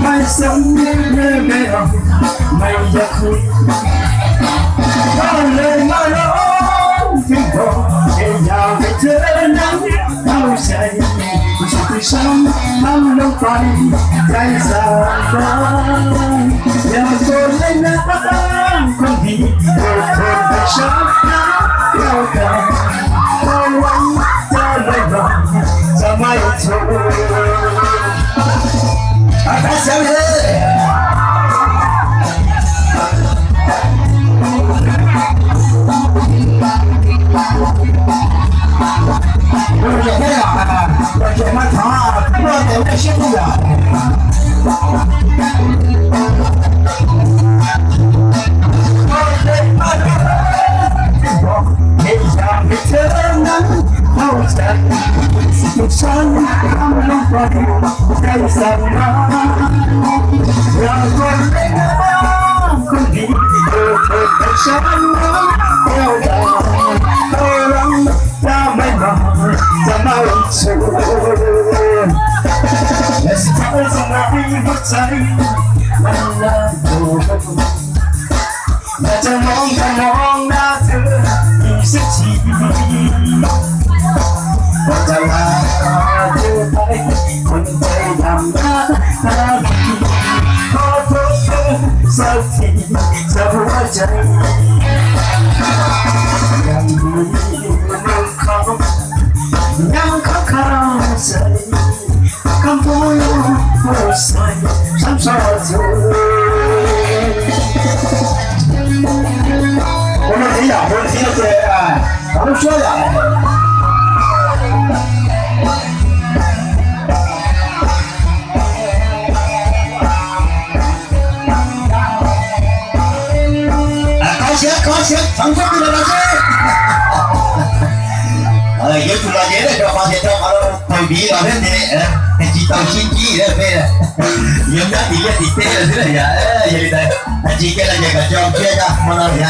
ไม่สนไม่เอาไม่อยากคุยก็เลยมาร้องถึงบอกอยากให้เธอนั้นเข้าใจผู้ชายที่ฉันทำลงไปใจสั่นคลอนอย่าโกรธเลยนะคนดีโปรดโทษให้ฉันนะแล้วกันเพราะหวังจะไม่บอกจะไม่โทษAtención, porque más no te voy a decir nada.จะมองหน้าเธออีกสักทีก็จะลาเธอไปคนใจดำหน้าดีขอโทษเธอสักทีจะหัวใจยังดียังเข้าใจคำพูดพูดใส่ฉันชอบเธอ我们听呀，我们听的对啊，咱们说呀。高兴，掌声给老师。有主老姐的这房间正好对比到人的，几道心机的对的，有那底下底对的是的呀，有的，几个那个叫这个么东西啊。